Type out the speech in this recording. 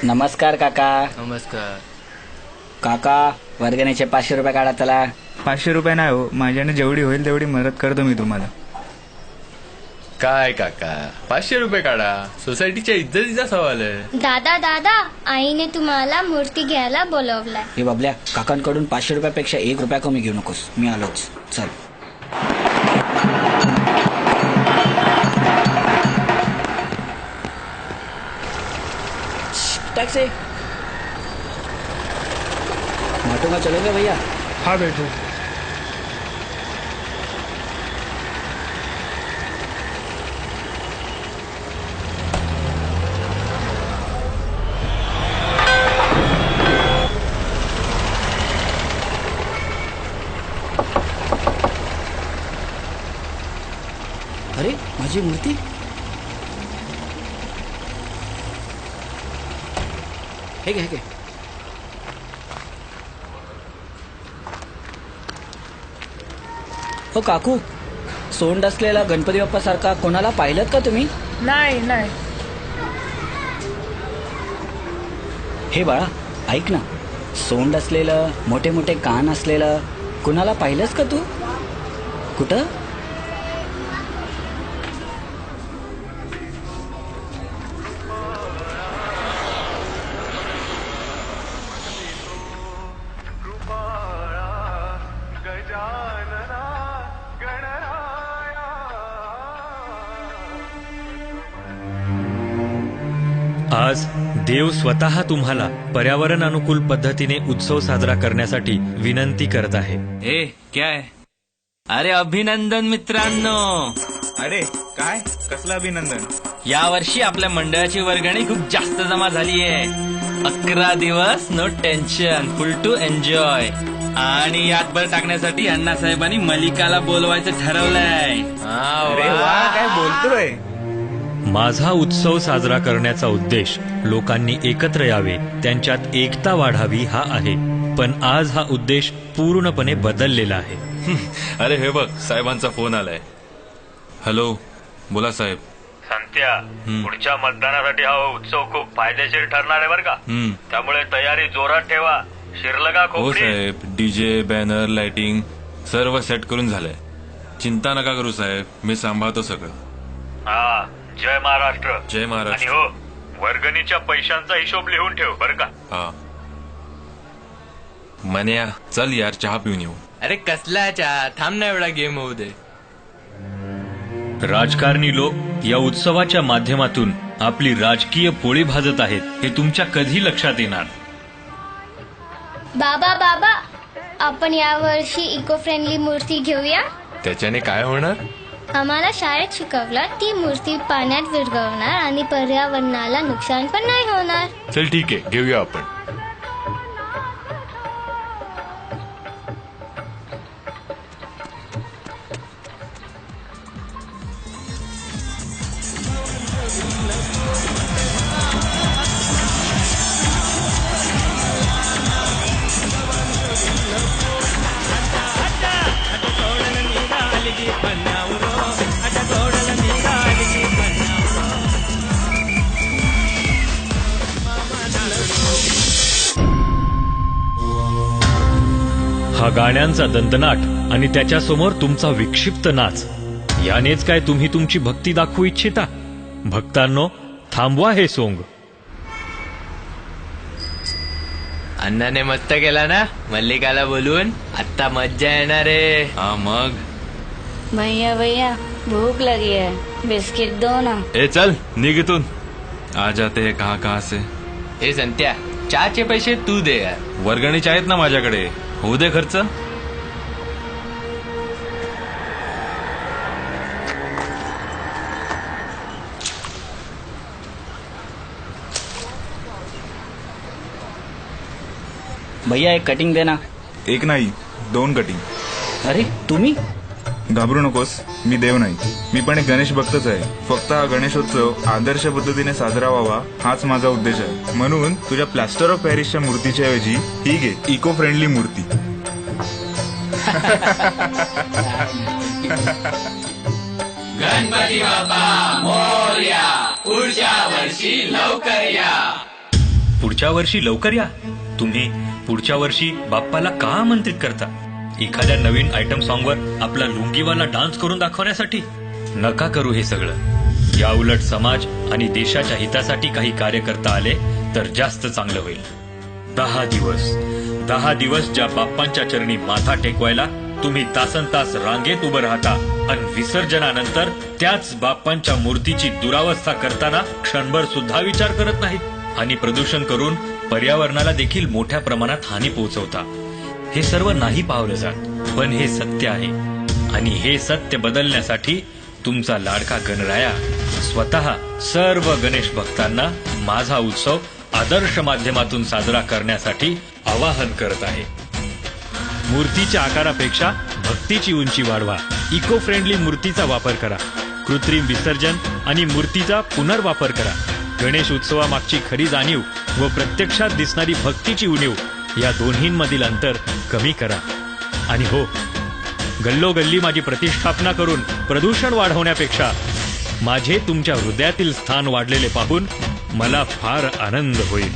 नमस्कार काका. नमस्कार काका वर्गणीचे 500 रुपये काढा चला. 500 रुपये नाही हो, माझ्याने जेवढी होईल तेवढी मदत करतो मी तुम्हाला. काय काका 500 रुपये काढा, सोसायटीच्या इज्जतीचा सवाल आहे. दादा दादा आईने तुम्हाला मूर्ती घ्यायला बोलवलाय. हे बाबल्या, काकांकडून 500 रुपयापेक्षा 1 रुपया कमी घेऊ नकोस. मी आलोच. चल. टैक्सी. ऑटो में चलोगे भैया? हाँ बैठो. अरे माझी मूर्ती. हे घे, हे घे. हो काकू, सोंड असलेला गणपती बाप्पा सारखा कोणाला पाहिलं का तुम्ही? नाही नाही. हे बाळा ऐक ना, सोंड असलेलं, मोठे मोठे कान असलेलं कुणाला पाहिलंस का तू? कुठं? आज देव स्वतः तुम्हाला पर्यावरण अनुकूल पद्धतीने उत्सव साजरा करण्यासाठी विनंती करत आहे. ए क्या है? अरे अभिनंदन मित्रांनो. अरे काय, कसलं अभिनंदन? यावर्षी आपल्या मंडळाची वर्गणी खूप जास्त जमा झाली आहे. 11 दिवस no tension, full to enjoy. आणि यातभर टाकण्यासाठी अण्णासाहेबांनी मलिकाला बोलवायचं ठरवलंय. अरे वा, काय बोलतोय? माझा उत्सव साजरा करण्याचा उद्देश लोकांनी एकत्र यावे, त्यांच्यात एकता वाढावी हा आहे. पण आज हा उद्देश पूर्णपणे बदललेला आहे. अरे हे बघ, साहेबांचा फोन आलाय. हॅलो, बोला साहेब. संत्या, पुढच्या मतदानासाठी हा उत्सव खूप फायदेशीर ठरणार आहे बरं का. त्यामुळे तयारी जोरात ठेवा. शिरलगा हो खोपडी. साहेब, डीजे, बॅनर, लाइटिंग सर्व सेट करून झालंय. चिंता नका करू साहेब, मी सांभाळतो सगळं. हा, जय महाराष्ट्र. जय आणि महाराष्ट्र. हो, वर्गणीच्या पैशांचा हिशोब लिहून ठेव बरं का. हा मन्या, चल यार चहा पिऊन येऊ. अरे कसला चहा, थांब ना, एवढा गेम होऊ दे. राजकारणी लोक या उत्सवाच्या माध्यमातून आपली राजकीय पोळी भाजत आहेत, हे तुमच्या कधी लक्षात येणार? बाबा बाबा आपण यावर्षी इको फ्रेंडली मूर्ती घेऊया. त्याच्याने काय होणार? आम्हाला शाळेत शिकवलं, ती मूर्ती पाण्यात विरघळणार आणि पर्यावरणाला नुकसान पण नाही होणार. चल ठीक आहे, घेऊया आपण. हा गाण्यांचा दंतनाट आणि त्याच्यासमोर तुमचा विक्षिप्त नाच, यानेच काय तुम्ही तुमची भक्ती दाखवू इच्छिता? भक्तांनो, थांबवा हे सोंग. अण्णाने मस्त केला ना मल्लिकाला बोलून. आता मज्जा येणार आहे. हा मग. भैया भैया भूख लगी है, बिस्किट दो ना. ए चल निघ इथून. आ जाते हैं कहाँ से. ए संत्या, चहाचे पैसे तू दे यार. वर्गणीचे आहेत ना माझ्याकडे, होऊ दे खर्च. भैया एक कटिंग दे ना. एक नाही, 2 कटिंग. अरे तुम्ही? घाबरू नकोस, मी देव नाही, मी पण एक गणेश भक्तच आहे. फक्त हा गणेशोत्सव आदर्श पद्धतीने साजरा व्हावा हाच माझा उद्देश आहे. म्हणून तुझ्या प्लॅस्टर ऑफ पॅरिसच्या मूर्तीच्या ऐवजी ही घे, इको फ्रेंडली मूर्ती. गणपती बाप्पा मोरया, पुढच्या वर्षी लवकर या. पुढच्या वर्षी लवकर या. तुम्ही पुढच्या वर्षी बाप्पाला का आमंत्रित करता? एखाद्या नवीन आयटम सॉन्गवर आपला लुंगीवाला डान्स करून दाखवण्यासाठी? नका करू हे सगळं. या उलट समाज आणि देशाच्या हितासाठी काही कार्य करता आले तर जास्त चांगलं होईल. 10 दिवस ज्या बाप्पांच्या चरणी माथा टेकवायला तुम्ही तासनतास रांगेत उभं राहता आणि विसर्जनानंतर त्याच बाप्पांच्या मूर्तीची दुरावस्था करताना क्षणभर सुद्धा विचार करत नाहीत आणि प्रदूषण करून पर्यावरणाला देखील मोठ्या प्रमाणात हानी पोहोचवता. हे सर्व नाही पावलं जात, पण हे सत्य आहे. आणि हे सत्य बदलण्यासाठी तुमचा लाडका गणराया स्वतः सर्व गणेश भक्तांना माझा उत्सव आदर्श माध्यमातून साजरा करण्यासाठी आवाहन करत आहे. मूर्तीच्या आकारापेक्षा भक्तीची उंची वाढवा. इको फ्रेंडली मूर्तीचा वापर करा. कृत्रिम विसर्जन आणि मूर्तीचा पुनर्वापर करा. गणेश उत्सवामागची खरी जाणीव व प्रत्यक्षात दिसणारी भक्तीची उणीव या दोन्हींमधील अंतर कमी करा. आणि हो, गल्लोगल्ली माझी प्रतिष्ठापना करून प्रदूषण वाढवण्यापेक्षा माझे तुमच्या हृदयातील स्थान वाढलेले पाहून मला फार आनंद होईल.